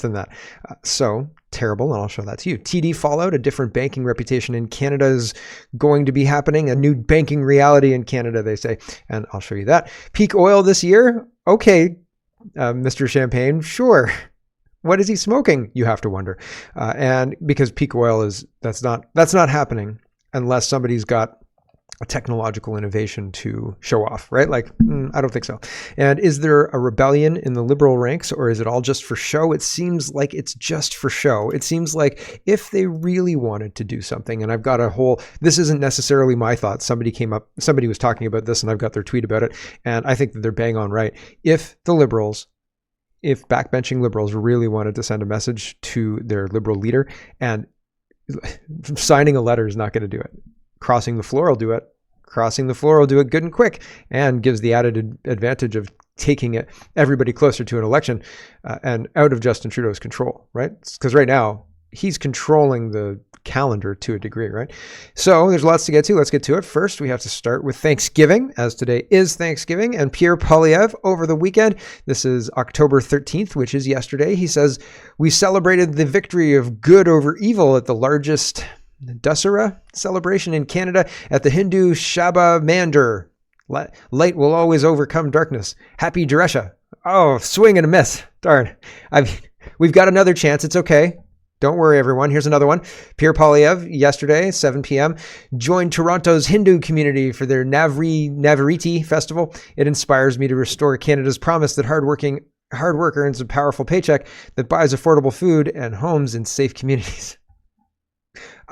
than that. So terrible, and I'll show that to you. TD fallout, a different banking reputation in Canada is going to be happening. A new banking reality in Canada, they say, and I'll show you that. Peak oil this year? Okay, Mr. Champagne, sure. What is he smoking? You have to wonder. And because peak oil that's not happening unless somebody's got a technological innovation to show off, right? Like, I don't think so. And is there a rebellion in the Liberal ranks, or is it all just for show? It seems like it's just for show. It seems like if they really wanted to do something, and I've got this isn't necessarily my thoughts. Somebody was talking about this, and I've got their tweet about it, and I think that they're bang on right. If backbenching Liberals really wanted to send a message to their Liberal leader, and signing a letter is not going to do it. Crossing the floor will do it. Crossing the floor will do it good and quick, and gives the added advantage of taking everybody closer to an election and out of Justin Trudeau's control, right? Because right now he's controlling the calendar to a degree, right? So there's lots to get to. Let's get to it. First, we have to start with Thanksgiving, as today is Thanksgiving, and Pierre Poilievre over the weekend. This is October 13th, which is yesterday. He says, "We celebrated the victory of good over evil at the largest Dussehra celebration in Canada at the Hindu Shaba Mandir. Light will always overcome darkness. Happy Dussehra." Oh, swing and a miss. Darn. We've got another chance. It's okay. Don't worry, everyone. Here's another one. Pierre Poilievre, yesterday, 7 p.m., joined Toronto's Hindu community for their Navriti festival. "It inspires me to restore Canada's promise that hard work earns a powerful paycheck that buys affordable food and homes in safe communities."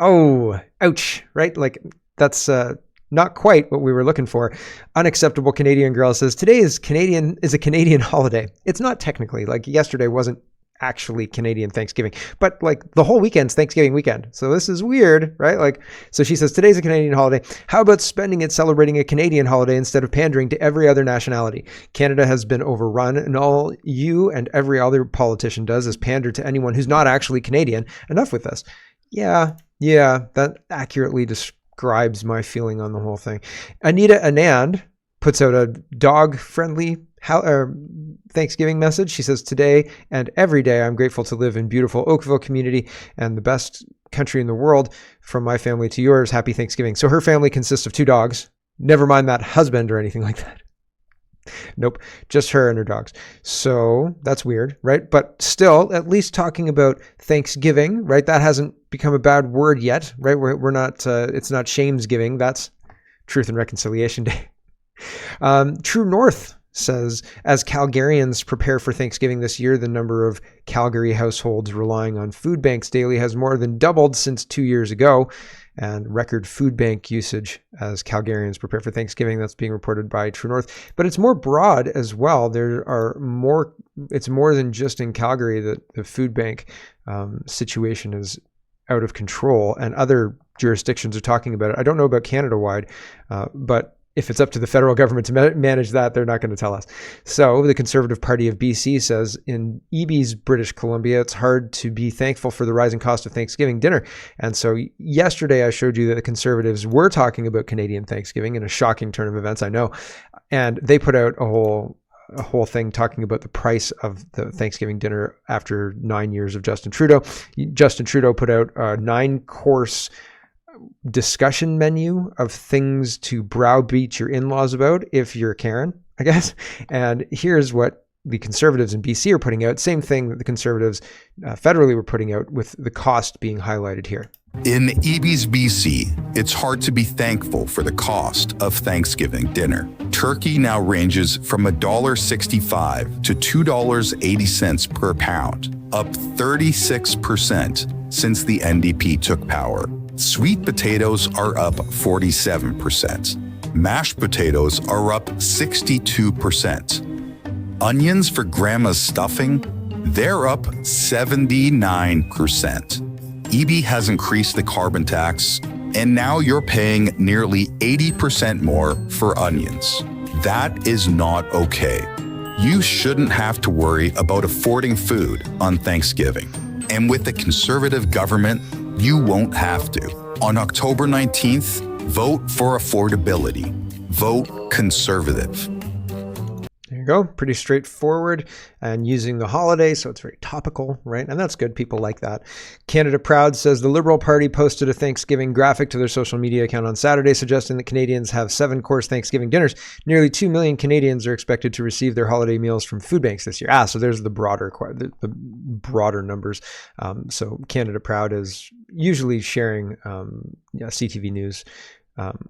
Oh, ouch, right? Like, that's not quite what we were looking for. Unacceptable Canadian girl says, "Today is a Canadian holiday." It's not technically. Like, yesterday wasn't actually Canadian Thanksgiving, but like the whole weekend's Thanksgiving weekend. So this is weird, right? Like, so she says, "Today's a Canadian holiday. How about spending it celebrating a Canadian holiday instead of pandering to every other nationality? Canada has been overrun, and all you and every other politician does is pander to anyone who's not actually Canadian. Enough with this." Yeah, that accurately describes my feeling on the whole thing. Anita Anand puts out a dog-friendly Thanksgiving message. She says, "Today and every day, I'm grateful to live in beautiful Oakville community and the best country in the world. From my family to yours, happy Thanksgiving." So her family consists of 2 dogs. Never mind that husband or anything like that. Nope, just her and her dogs. So that's weird, right? But still, at least talking about Thanksgiving, right? That hasn't become a bad word yet, right? We're not, it's not Shamesgiving. That's Truth and Reconciliation Day. True North says, "As Calgarians prepare for Thanksgiving this year, the number of Calgary households relying on food banks daily has more than doubled since 2 years ago. And record food bank usage as Calgarians prepare for Thanksgiving." That's being reported by True North. But it's more broad as well. It's more than just in Calgary that the food bank situation is out of control, and other jurisdictions are talking about it. I don't know about Canada-wide, but if it's up to the federal government to manage that, they're not going to tell us. So the Conservative Party of BC says, in EB's British Columbia, it's hard to be thankful for the rising cost of Thanksgiving dinner. And so yesterday I showed you that the Conservatives were talking about Canadian Thanksgiving in a shocking turn of events, I know. And they put out a whole thing talking about the price of the Thanksgiving dinner after 9 years of Justin Trudeau. Justin Trudeau put out a 9-course discussion menu of things to browbeat your in-laws about if you're Karen, I guess. And here's what the Conservatives in BC are putting out. Same thing that the Conservatives federally were putting out, with the cost being highlighted here. In EB's BC, it's hard to be thankful for the cost of Thanksgiving dinner. Turkey now ranges from $1.65 to $2.80 per pound, up 36% since the NDP took power. Sweet potatoes are up 47%. Mashed potatoes are up 62%. Onions for grandma's stuffing, they're up 79%. EB has increased the carbon tax, and now you're paying nearly 80% more for onions. That is not okay. You shouldn't have to worry about affording food on Thanksgiving. And with the Conservative government, you won't have to. On October 19th, vote for affordability. Vote Conservative. There you go. Pretty straightforward, and using the holiday, so it's very topical, right? And that's good. People like that. Canada Proud says the Liberal Party posted a Thanksgiving graphic to their social media account on Saturday, suggesting that Canadians have 7-course Thanksgiving dinners. Nearly 2 million Canadians are expected to receive their holiday meals from food banks this year. So there's the broader numbers. So Canada Proud is usually sharing CTV News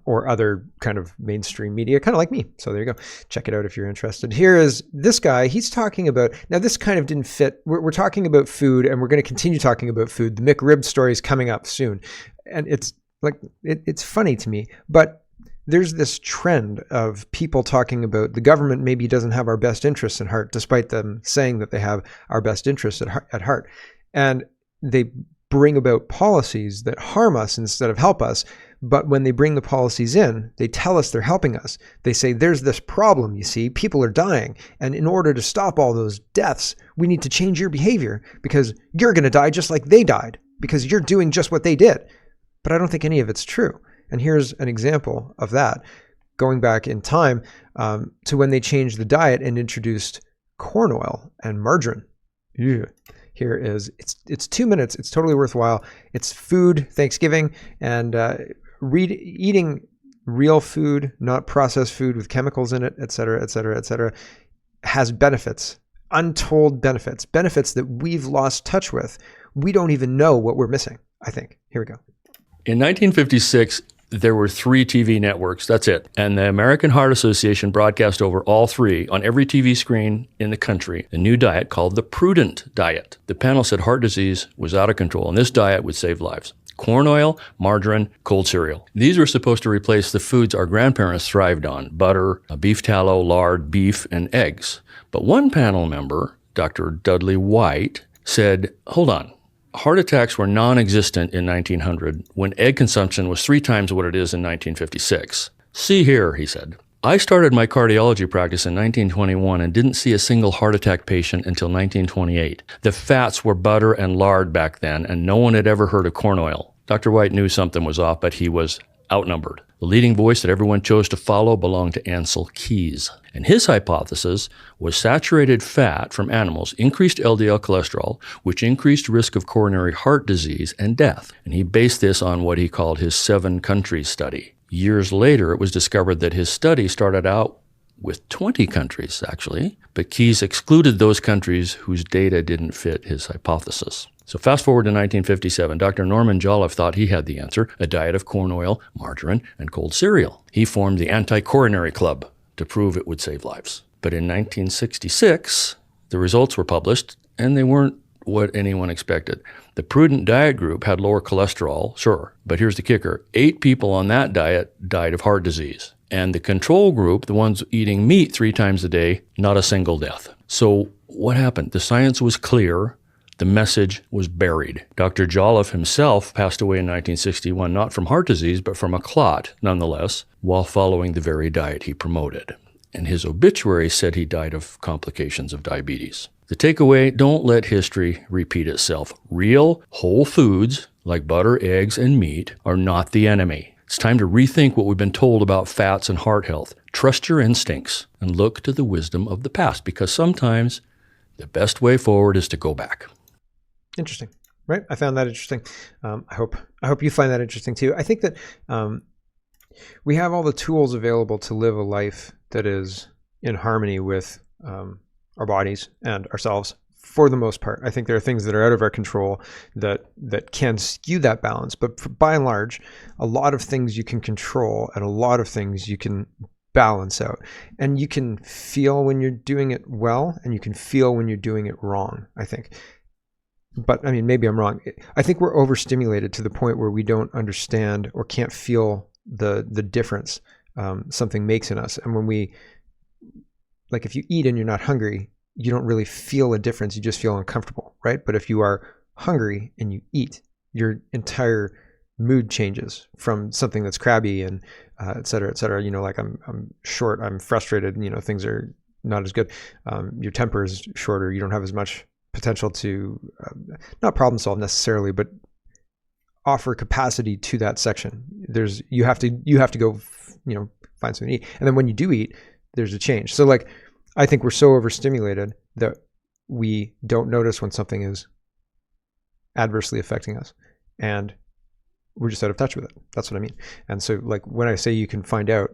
or other kind of mainstream media, kind of like me. So there you go. Check it out if you're interested. Here is this guy. He's talking about, now this kind of didn't fit. We're talking about food, and we're going to continue talking about food. The Mcrib story is coming up soon. And it's like, it's funny to me, but there's this trend of people talking about the government maybe doesn't have our best interests at heart, despite them saying that they have our best interests at heart. And they bring about policies that harm us instead of help us. But when they bring the policies in, they tell us they're helping us. They say, there's this problem, you see, people are dying. And in order to stop all those deaths, we need to change your behavior because you're going to die just like they died because you're doing just what they did. But I don't think any of it's true. And here's an example of that, going back in time to when they changed the diet and introduced corn oil and margarine. Yeah. Here is, it's 2 minutes. It's totally worthwhile. It's food, Thanksgiving, and eating real food, not processed food with chemicals in it, et cetera, et cetera, et cetera, has benefits, untold benefits that we've lost touch with. We don't even know what we're missing, I think. Here we go. In 1956, there were 3 TV networks. That's it. And the American Heart Association broadcast over all 3 on every TV screen in the country a new diet called the Prudent Diet. The panel said heart disease was out of control, and this diet would save lives. Corn oil, margarine, cold cereal. These were supposed to replace the foods our grandparents thrived on: butter, beef tallow, lard, beef, and eggs. But one panel member, Dr. Dudley White, said, hold on. Heart attacks were non-existent in 1900 when egg consumption was 3 times what it is in 1956. See here, he said. I started my cardiology practice in 1921 and didn't see a single heart attack patient until 1928. The fats were butter and lard back then, and no one had ever heard of corn oil. Dr. White knew something was off, but he was outnumbered. The leading voice that everyone chose to follow belonged to Ansel Keys. And his hypothesis was saturated fat from animals increased LDL cholesterol, which increased risk of coronary heart disease and death. And he based this on what he called his 7 countries study. Years later, it was discovered that his study started out with 20 countries, actually, but Keys excluded those countries whose data didn't fit his hypothesis. So fast forward to 1957, Dr. Norman Jolliffe thought he had the answer, a diet of corn oil, margarine, and cold cereal. He formed the Anti-Coronary Club to prove it would save lives. But in 1966, the results were published, and they weren't what anyone expected. The Prudent Diet group had lower cholesterol, sure, but here's the kicker. 8 people on that diet died of heart disease. And the control group, the ones eating meat 3 times a day, not a single death. So what happened? The science was clear. The message was buried. Dr. Jolliffe himself passed away in 1961, not from heart disease, but from a clot, nonetheless, while following the very diet he promoted. And his obituary said he died of complications of diabetes. The takeaway, don't let history repeat itself. Real, whole foods, like butter, eggs, and meat, are not the enemy. It's time to rethink what we've been told about fats and heart health. Trust your instincts and look to the wisdom of the past, because sometimes the best way forward is to go back. Interesting, right? I found that interesting. I hope you find that interesting too. I think that we have all the tools available to live a life that is in harmony with our bodies and ourselves for the most part. I think there are things that are out of our control that can skew that balance, but by and large, a lot of things you can control and a lot of things you can balance out. And you can feel when you're doing it well, and you can feel when you're doing it wrong, I think. But I mean, maybe I'm wrong. I think we're overstimulated to the point where we don't understand or can't feel the difference something makes in us. And when we, like, if you eat and you're not hungry, you don't really feel a difference. You just feel uncomfortable, right? But if you are hungry and you eat, your entire mood changes from something that's crabby and et cetera, et cetera. You know, like I'm short, I'm frustrated, you know, things are not as good. Your temper is shorter. You don't have as much potential to not problem solve necessarily, but offer capacity to that section. You have to go, you know, find something to eat. And then when you do eat, there's a change. So like, I think we're so overstimulated that we don't notice when something is adversely affecting us, and we're just out of touch with it. That's what I mean. And so, like, when I say you can find out,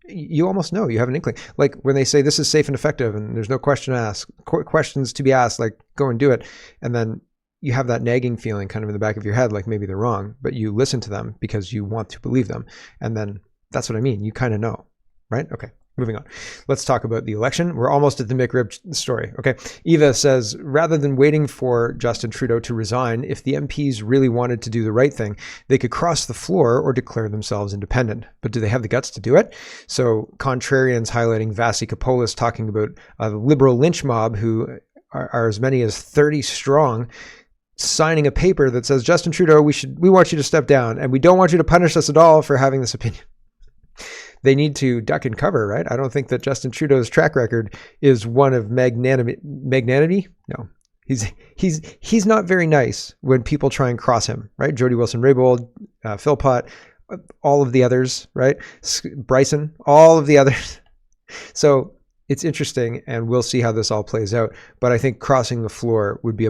you almost know, you have an inkling. Like when they say this is safe and effective and there's no questions to be asked, like go and do it. And then you have that nagging feeling kind of in the back of your head, like maybe they're wrong, but you listen to them because you want to believe them. And then that's what I mean. You kind of know, right? Okay. Moving on. Let's talk about the election. We're almost at the Mcrib story. Okay. Eva says, rather than waiting for Justin Trudeau to resign, if the MPs really wanted to do the right thing, they could cross the floor or declare themselves independent. But do they have the guts to do it? So contrarians highlighting Vasi Kapoulis talking about a liberal lynch mob who are as many as 30 strong, signing a paper that says, Justin Trudeau, we want you to step down and we don't want you to punish us at all for having this opinion. They need to duck and cover, right? I don't think that Justin Trudeau's track record is one of magnanimity. No, he's not very nice when people try and cross him, right? Jody Wilson-Raybould, Philpott, all of the others, right? Bryson, all of the others. So it's interesting, and we'll see how this all plays out. But I think crossing the floor would be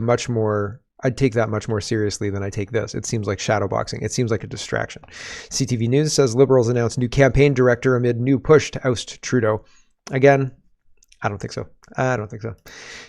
I'd take that much more seriously than I take this. It seems like shadowboxing. It seems like a distraction. CTV News says Liberals announce new campaign director amid new push to oust Trudeau. Again, I don't think so.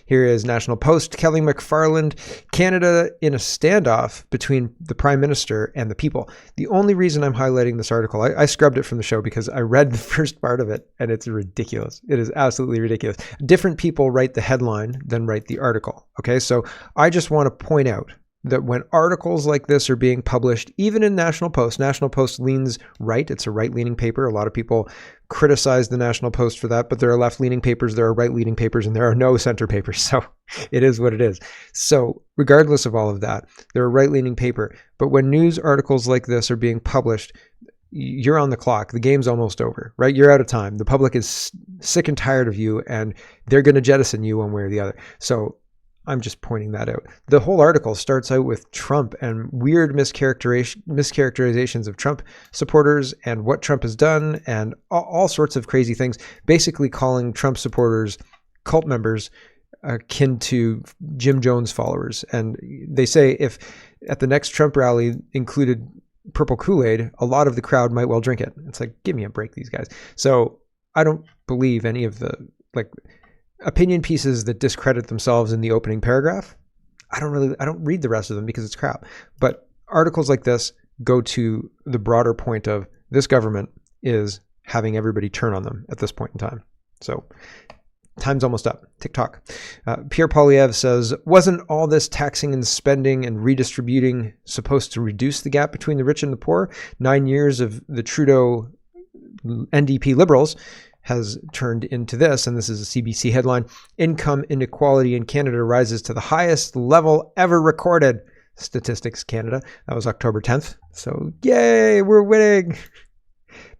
Here is National Post. Kelly McFarland, Canada in a standoff between the Prime Minister and the people. The only reason I'm highlighting this article, I scrubbed it from the show because I read the first part of it and it's ridiculous. It is absolutely ridiculous. Different people write the headline than write the article. Okay, so I just want to point out that when articles like this are being published, even in National Post leans right. It's a right-leaning paper. A lot of people criticize the National Post for that, but there are left-leaning papers, there are right-leaning papers, and there are no center papers. So it is what it is. So regardless of all of that, they're a right-leaning paper. But when news articles like this are being published, you're on the clock. The game's almost over, right? You're out of time. The public is sick and tired of you, and they're going to jettison you one way or the other. So I'm just pointing that out. The whole article starts out with Trump and weird mischaracterizations of Trump supporters and what Trump has done and all sorts of crazy things, basically calling Trump supporters cult members akin to Jim Jones followers. And they say if at the next Trump rally included purple Kool-Aid, a lot of the crowd might well drink it. It's like, give me a break, these guys. So I don't believe any of the opinion pieces that discredit themselves in the opening paragraph. I don't read the rest of them because it's crap. But articles like this go to the broader point of this government is having everybody turn on them at this point in time. So time's almost up. TikTok. Pierre Poilievre says, wasn't all this taxing and spending and redistributing supposed to reduce the gap between the rich and the poor? 9 years of the Trudeau NDP Liberals has turned into this, and this is a CBC headline. Income inequality in Canada rises to the highest level ever recorded. Statistics Canada. That was October 10th. So yay, we're winning.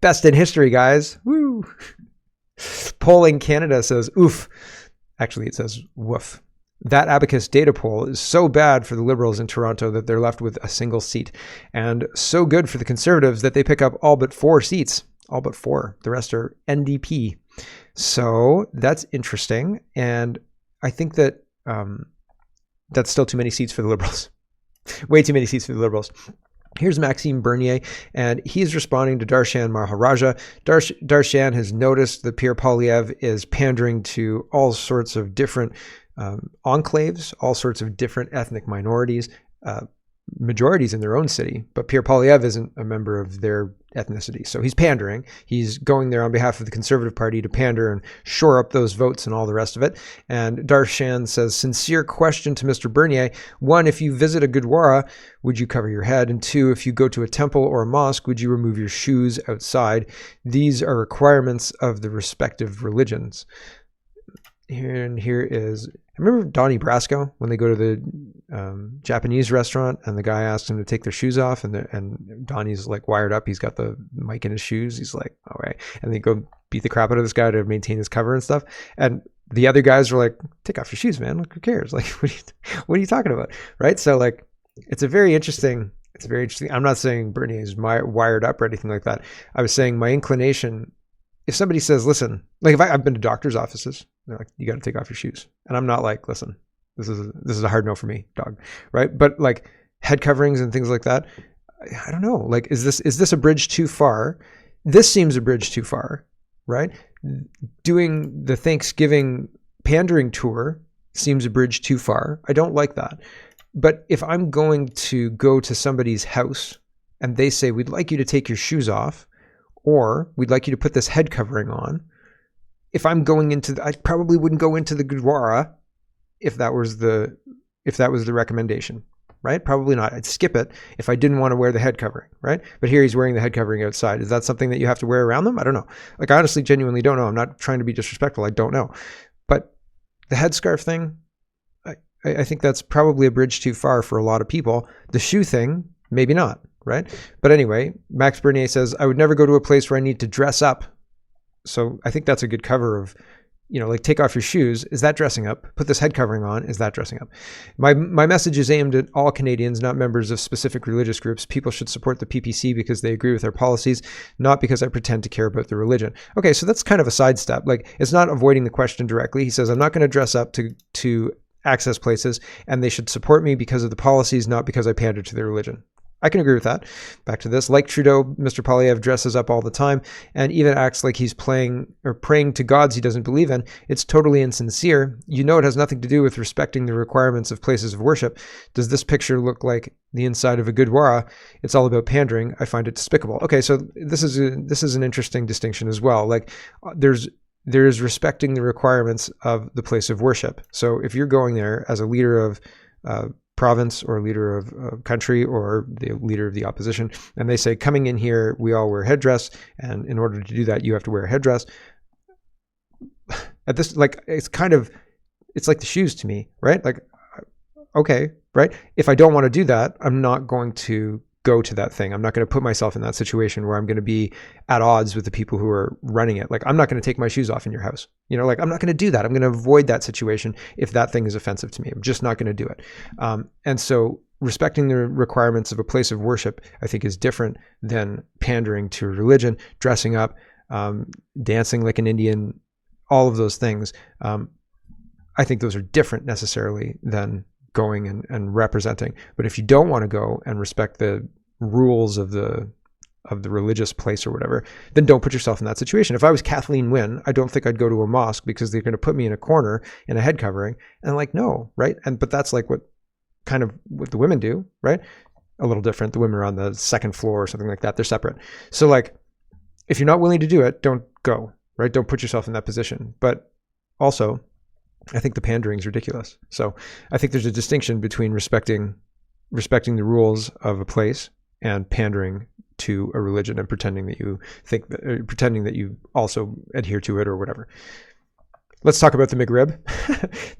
Best in history, guys. Woo. Polling Canada says oof. Actually, it says woof. That Abacus data poll is so bad for the Liberals in Toronto that they're left with a single seat, and so good for the Conservatives that they pick up all but 4 seats. All but 4. The rest are NDP. So that's interesting. And I think that that's still too many seats for the Liberals. Way too many seats for the Liberals. Here's Maxime Bernier, and he's responding to Darshan Maharaja. Darshan has noticed that Pierre Poilievre is pandering to all sorts of different enclaves, all sorts of different ethnic minorities, majorities in their own city, but Pierre Poilievre isn't a member of their ethnicity. So he's pandering. He's going there on behalf of the Conservative Party to pander and shore up those votes and all the rest of it. And Darshan says, sincere question to Mr. Bernier. 1, if you visit a Gurdwara, would you cover your head? And 2, if you go to a temple or a mosque, would you remove your shoes outside? These are requirements of the respective religions. Here is, remember Donnie Brasco when they go to the Japanese restaurant and the guy asks him to take their shoes off, and Donnie's like wired up, he's got the mic in his shoes, he's like, all right, and they go beat the crap out of this guy to maintain his cover and stuff, and the other guys were like, take off your shoes, man, like, who cares, like what are you talking about, right? So like it's very interesting. I'm not saying Bernie is wired up or anything like that. I was saying my inclination, if somebody says, listen, like if I've been to doctor's offices, They're like, you got to take off your shoes. And I'm not like, listen, this is a hard no for me, dog. Right. But like head coverings and things like that, I don't know. Like, is this a bridge too far? This seems a bridge too far, right? Doing the Thanksgiving pandering tour seems a bridge too far. I don't like that. But if I'm going to go to somebody's house and they say, we'd like you to take your shoes off, or we'd like you to put this head covering on, if I'm going into, I probably wouldn't go into the Gurdwara if that was the recommendation, right? Probably not. I'd skip it if I didn't want to wear the head covering, right? But here he's wearing the head covering outside. Is that something that you have to wear around them? I don't know. Like, I honestly, genuinely don't know. I'm not trying to be disrespectful. I don't know. But the headscarf thing, I think that's probably a bridge too far for a lot of people. The shoe thing, maybe not, right? But anyway, Max Bernier says, I would never go to a place where I need to dress up. So I think that's a good cover of, like, take off your shoes. Is that dressing up? Put this head covering on. Is that dressing up? My message is aimed at all Canadians, not members of specific religious groups. People should support the PPC because they agree with their policies, not because I pretend to care about the religion. Okay, so that's kind of a sidestep. Like, it's not avoiding the question directly. He says, I'm not going to dress up to access places, and they should support me because of the policies, not because I pander to their religion. I can agree with that. Back to this. Like Trudeau, Mr. Poilievre dresses up all the time and even acts like he's praying to gods he doesn't believe in. It's totally insincere. It has nothing to do with respecting the requirements of places of worship. Does this picture look like the inside of a Gurdwara? It's all about pandering. I find it despicable. Okay, so this is an interesting distinction as well. Like, there's respecting the requirements of the place of worship. So if you're going there as a leader of province or leader of country or the leader of the opposition, and they say, coming in here, we all wear headdress, and in order to do that, you have to wear a headdress. At this, like, it's like the shoes to me, right? Like, okay, right? If I don't want to do that, I'm not going to go to that thing. I'm not going to put myself in that situation where I'm going to be at odds with the people who are running it. Like, I'm not going to take my shoes off in your house. Like, I'm not going to do that. I'm going to avoid that situation if that thing is offensive to me. I'm just not going to do it. And so respecting the requirements of a place of worship, I think, is different than pandering to religion, dressing up, dancing like an Indian, all of those things. I think those are different necessarily than going and representing. But if you don't want to go and respect the rules of the religious place or whatever, then don't put yourself in that situation. If I was Kathleen Wynne, I don't think I'd go to a mosque because they're going to put me in a corner in a head covering. And I'm like, no, right? But that's like what the women do, right? A little different. The women are on the second floor or something like that. They're separate. So, like, if you're not willing to do it, don't go, right? Don't put yourself in that position. But also, I think the pandering is ridiculous. So I think there's a distinction between respecting the rules of a place and pandering to a religion and pretending that you also adhere to it or whatever. Let's talk about the Mcrib.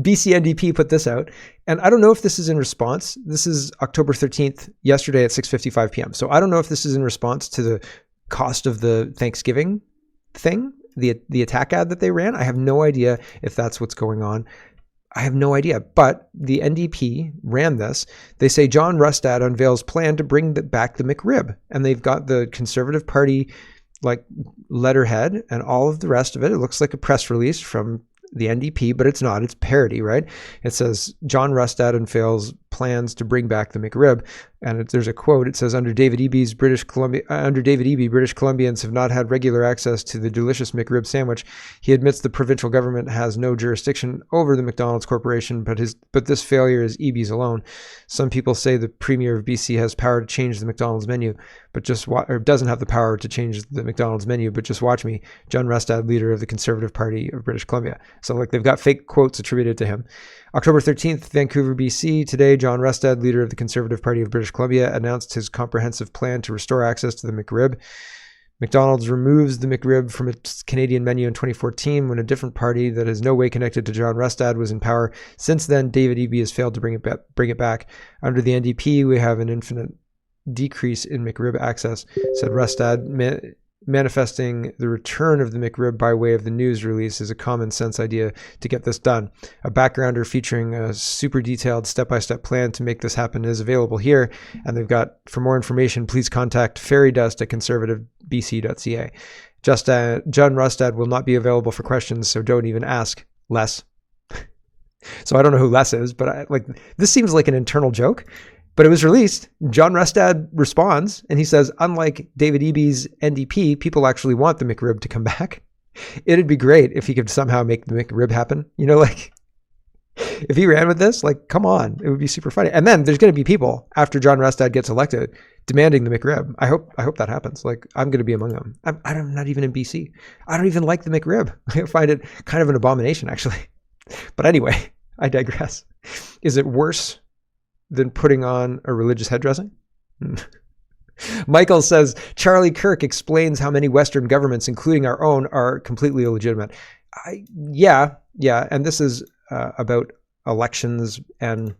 BC NDP put this out, and I don't know if this is in response. This is October 13th, yesterday at 6:55 p.m. So I don't know if this is in response to the cost of the Thanksgiving thing, the attack ad that they ran. I have no idea if that's what's going on. I have no idea. But the NDP ran this. They say John Rustad unveils plan to bring back the Mcrib. And they've got the Conservative Party like letterhead and all of the rest of it. It looks like a press release from the NDP, but it's not. It's parody, right? It says John Rustad unveils plans to bring back the Mcrib, and there's a quote. It says, under David Eby, British Columbians have not had regular access to the delicious Mcrib sandwich. He admits the provincial government has no jurisdiction over the McDonald's Corporation, but this failure is Eby's alone. Some people say the Premier of BC has power to change the McDonald's menu, but doesn't have the power to change the McDonald's menu. But just watch me, John Rustad, leader of the Conservative Party of British Columbia. So like they've got fake quotes attributed to him. October 13th, Vancouver, BC. Today, John Rustad, leader of the Conservative Party of British Columbia, announced his comprehensive plan to restore access to the Mcrib. McDonald's removes the Mcrib from its Canadian menu in 2014 when a different party that is no way connected to John Rustad was in power. Since then, David Eby has failed to bring it back. Under the NDP, we have an infinite decrease in Mcrib access, said Rustad. Manifesting the return of the Mcrib by way of the news release is a common sense idea to get this done. A backgrounder featuring a super detailed step-by-step plan to make this happen is available here. And they've got, for more information, please contact fairydust@conservativebc.ca. John Rustad will not be available for questions, so don't even ask. Les. So I don't know who Les is, but this seems like an internal joke, but it was released. John Restad responds and he says, unlike David Eby's NDP, people actually want the Mcrib to come back. It'd be great if he could somehow make the Mcrib happen. You know, like if he ran with this, like, come on, it would be super funny. And then there's going to be people after John Restad gets elected demanding the Mcrib. I hope that happens. Like, I'm going to be among them. I'm not even in BC. I don't even like the Mcrib. I find it kind of an abomination, actually. But anyway, I digress. Is it worse than putting on a religious headdressing? Michael says, Charlie Kirk explains how many Western governments, including our own, are completely illegitimate. Yeah. And this is about elections and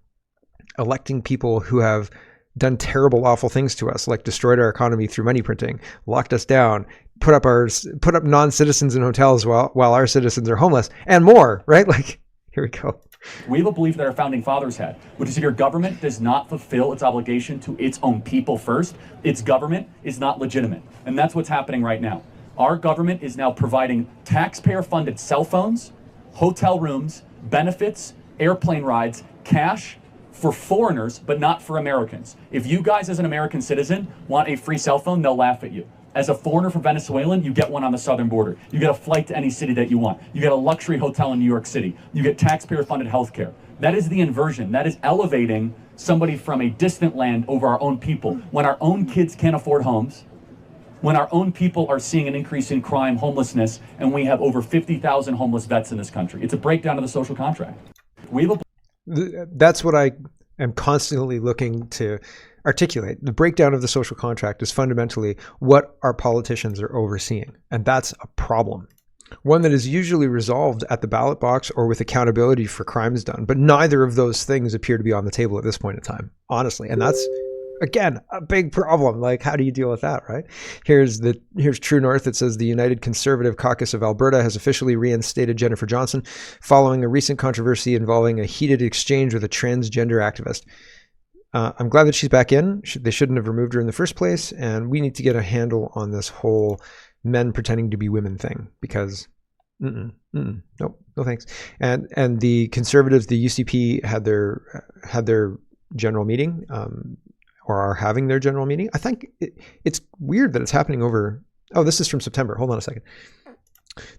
electing people who have done terrible, awful things to us, like destroyed our economy through money printing, locked us down, put up non-citizens in hotels while our citizens are homeless, and more, right? Like, here we go. We have a belief that our founding fathers had, which is if your government does not fulfill its obligation to its own people first, its government is not legitimate. And that's what's happening right now. Our government is now providing taxpayer-funded cell phones, hotel rooms, benefits, airplane rides, cash for foreigners, but not for Americans. If you guys as an American citizen want a free cell phone, they'll laugh at you. As a foreigner from Venezuelan, you get one on the southern border. You get a flight to any city that you want. You get a luxury hotel in New York City. You get taxpayer-funded healthcare. That is the inversion. That is elevating somebody from a distant land over our own people. When our own kids can't afford homes, when our own people are seeing an increase in crime, homelessness, and we have over 50,000 homeless vets in this country. It's a breakdown of the social contract. That's what I am constantly looking to articulate. The breakdown of the social contract is fundamentally what our politicians are overseeing. And that's a problem. One that is usually resolved at the ballot box or with accountability for crimes done. But neither of those things appear to be on the table at this point in time, honestly. And that's, again, a big problem. Like, how do you deal with that, right? Here's True North. It says the United Conservative Caucus of Alberta has officially reinstated Jennifer Johnson following a recent controversy involving a heated exchange with a transgender activist. I'm glad that she's back in. They shouldn't have removed her in the first place. And we need to get a handle on this whole men pretending to be women thing, because nope, no thanks. And the Conservatives, the UCP had their general meeting, or are having their general meeting. I think it's weird that it's happening over. Oh, this is from September. Hold on a second.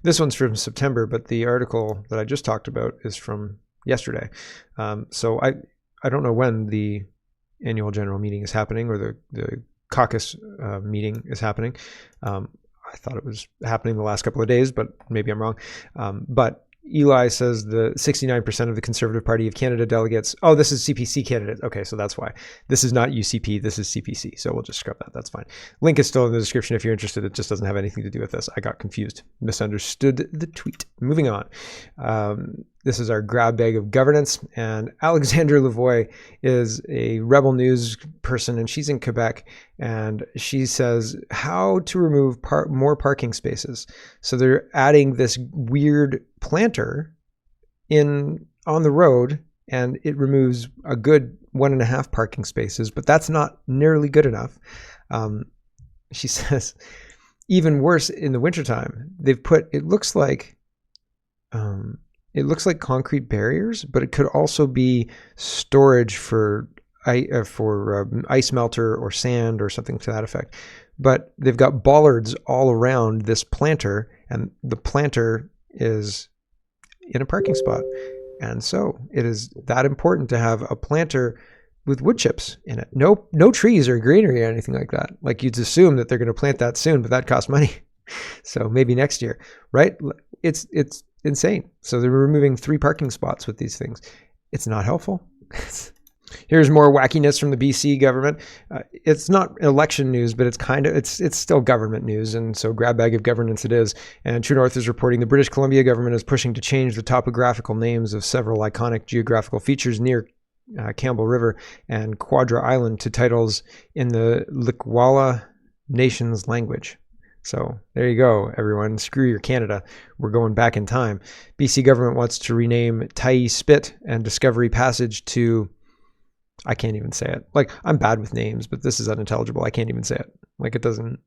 This one's from September, but the article that I just talked about is from yesterday. So I don't know when the annual general meeting is happening, or the caucus meeting is happening. I thought it was happening the last couple of days, but maybe I'm wrong. But Eli says the 69% of the Conservative Party of Canada delegates. Oh, this is CPC candidates. Okay, so that's why. This is not UCP. This is CPC. So we'll just scrub that. That's fine. Link is still in the description if you're interested. It just doesn't have anything to do with this. I got confused. Misunderstood the tweet. Moving on. This is our grab bag of governance. And Alexandra Lavoie is a Rebel News person, and she's in Quebec. And she says how to remove more parking spaces. So they're adding this weird planter on the road, and it removes a good 1.5 parking spaces, but that's not nearly good enough. She says even worse in the wintertime, they've put, it looks like concrete barriers, but it could also be storage for ice melter or sand or something to that effect. But they've got bollards all around this planter, and the planter is in a parking spot. And so it is that important to have a planter with wood chips in it. No trees or greenery or anything like that. Like, you'd assume that they're going to plant that soon, but that costs money. So maybe next year, right? It's insane. So they're removing 3 parking spots with these things. It's not helpful. Here's more wackiness from the BC government. It's not election news, but it's still government news, and so grab bag of governance it is. And True North is reporting the British Columbia government is pushing to change the topographical names of several iconic geographical features near Campbell River and Quadra Island to titles in the Likwala Nation's language. So there you go, everyone. Screw your Canada. We're going back in time. BC government wants to rename Tyee Spit and Discovery Passage to, I can't even say it. Like, I'm bad with names, but this is unintelligible. I can't even say it. Like, it doesn't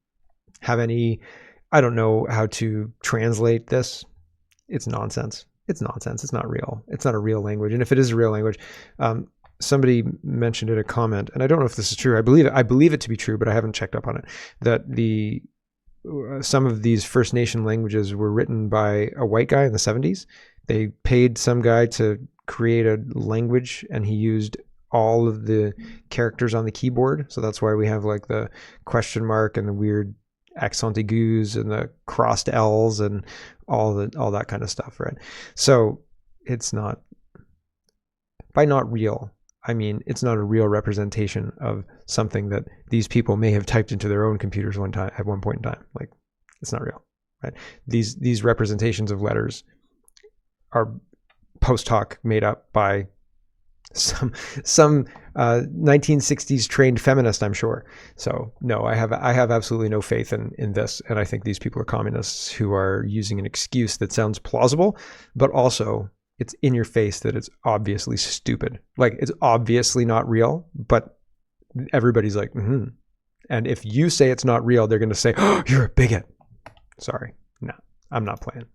have any, I don't know how to translate this. It's nonsense. it's nonsense. It's not real. It's not a real language. And if it is a real language, somebody mentioned in a comment, and I don't know if this is true. I believe it to be true, but I haven't checked up on it, that some of these First Nation languages were written by a white guy in the 70s. They paid some guy to create a language, and he used all of the characters on the keyboard. So that's why we have like the question mark and the weird accent aigus and the crossed L's and all that kind of stuff, right? So it's not, by not real, I mean, it's not a real representation of something that these people may have typed into their own computers at one point in time. Like, it's not real, right? These representations of letters are post hoc made up by some 1960s trained feminist, I'm sure. So no, I have absolutely no faith in this, and I think these people are communists who are using an excuse that sounds plausible, but also it's in your face that it's obviously stupid. Like, it's obviously not real, but everybody's like, and if you say it's not real, they're going to say, oh, you're a bigot. Sorry, no, I'm not playing.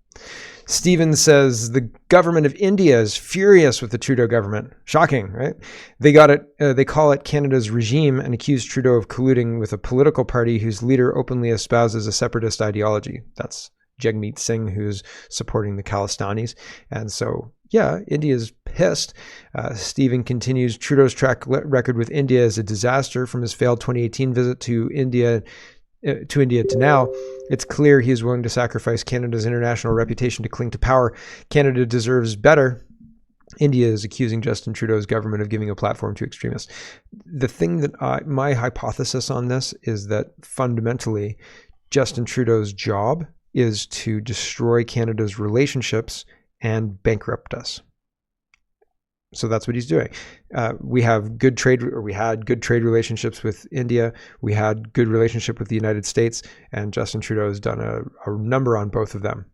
Steven says the government of India is furious with the Trudeau government. Shocking, right? They got it. They call it Canada's regime and accuse Trudeau of colluding with a political party whose leader openly espouses a separatist ideology. That's Jagmeet Singh, who's supporting the Khalistanis. And so, yeah, India's pissed. Stephen continues, Trudeau's track record with India is a disaster from his failed 2018 visit to India to now. It's clear he is willing to sacrifice Canada's international reputation to cling to power. Canada deserves better. India is accusing Justin Trudeau's government of giving a platform to extremists. The thing that my hypothesis on this is that fundamentally, Justin Trudeau's job is to destroy Canada's relationships and bankrupt us. So that's what he's doing. We had good trade relationships with India. We had good relationship with the United States, and Justin Trudeau has done a number on both of them,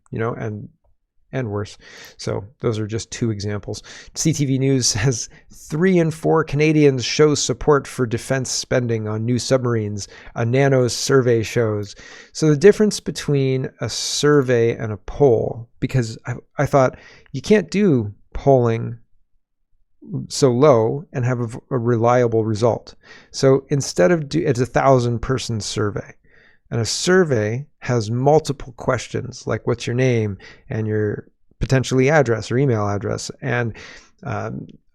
and worse. So those are just two examples. CTV News says 3 in 4 Canadians show support for defense spending on new submarines, a Nanos survey shows. So the difference between a survey and a poll, because I thought you can't do polling so low and have a reliable result. So instead of it's a 1,000-person survey, and a survey has multiple questions, like what's your name and your potentially address or email address, and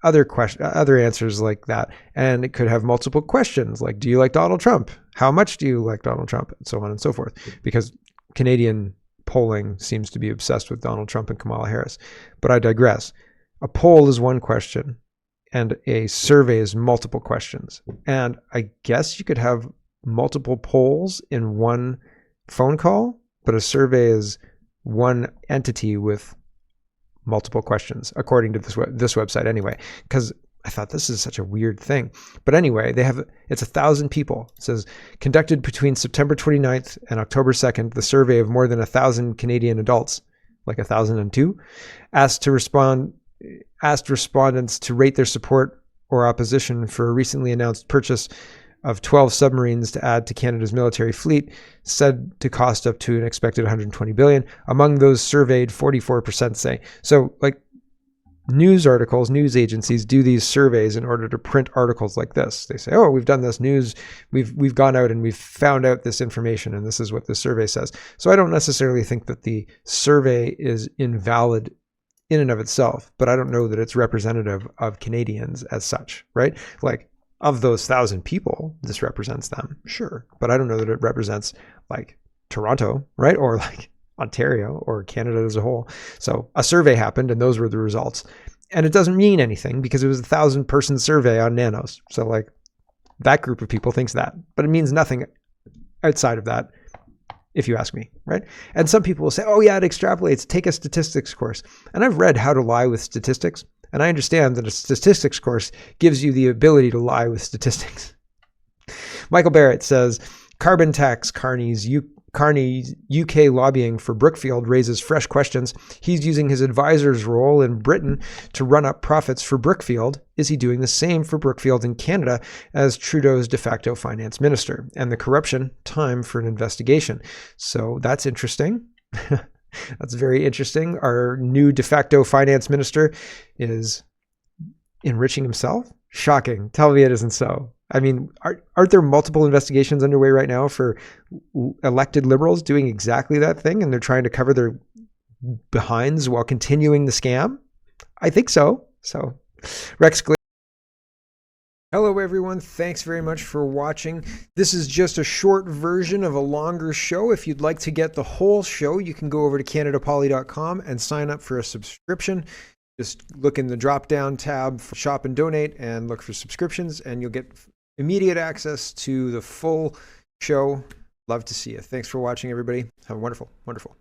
other answers like that. And it could have multiple questions, like, do you like Donald Trump? How much do you like Donald Trump? And so on and so forth, because Canadian polling seems to be obsessed with Donald Trump and Kamala Harris. But I digress. A poll is one question, and a survey is multiple questions. And I guess you could have multiple polls in one phone call, but a survey is one entity with multiple questions, according to this website anyway, because I thought this is such a weird thing. But anyway, it's 1,000 people. It says, conducted between September 29th and October 2nd, the survey of more than 1,000 Canadian adults, like 1,002, asked respondents to rate their support or opposition for a recently announced purchase of 12 submarines to add to Canada's military fleet, said to cost up to an expected $120 billion. Among those surveyed, 44% say. So, like, news articles, news agencies do these surveys in order to print articles like this. They say, oh, we've done this news, we've gone out and we've found out this information, and this is what the survey says. So I don't necessarily think that the survey is invalid in and of itself, but I don't know that it's representative of Canadians as such, right? Like, of those 1,000 people, this represents them, sure, but I don't know that it represents like Toronto, right? Or like Ontario or Canada as a whole. So a survey happened and those were the results. And it doesn't mean anything because it was a 1,000-person survey on Nanos. So like that group of people thinks that, but it means nothing outside of that, if you ask me, right? And some people will say, oh yeah, it extrapolates, take a statistics course. And I've read How to Lie with Statistics, and I understand that a statistics course gives you the ability to lie with statistics. Michael Barrett says, carbon tax Carney's UK lobbying for Brookfield raises fresh questions. He's using his advisor's role in Britain to run up profits for Brookfield. Is he doing the same for Brookfield in Canada as Trudeau's de facto finance minister? And the corruption, time for an investigation. So that's interesting. That's very interesting. Our new de facto finance minister is enriching himself. Shocking. Tell me it isn't so. I mean, aren't there multiple investigations underway right now for elected liberals doing exactly that thing, and they're trying to cover their behinds while continuing the scam? I think so. So, Rex. Hello, everyone. Thanks very much for watching. This is just a short version of a longer show. If you'd like to get the whole show, you can go over to CanadaPoly.com and sign up for a subscription. Just look in the drop-down tab for Shop and Donate and look for subscriptions, and you'll get immediate access to the full show. Love to see you. Thanks for watching, everybody. Have a wonderful, wonderful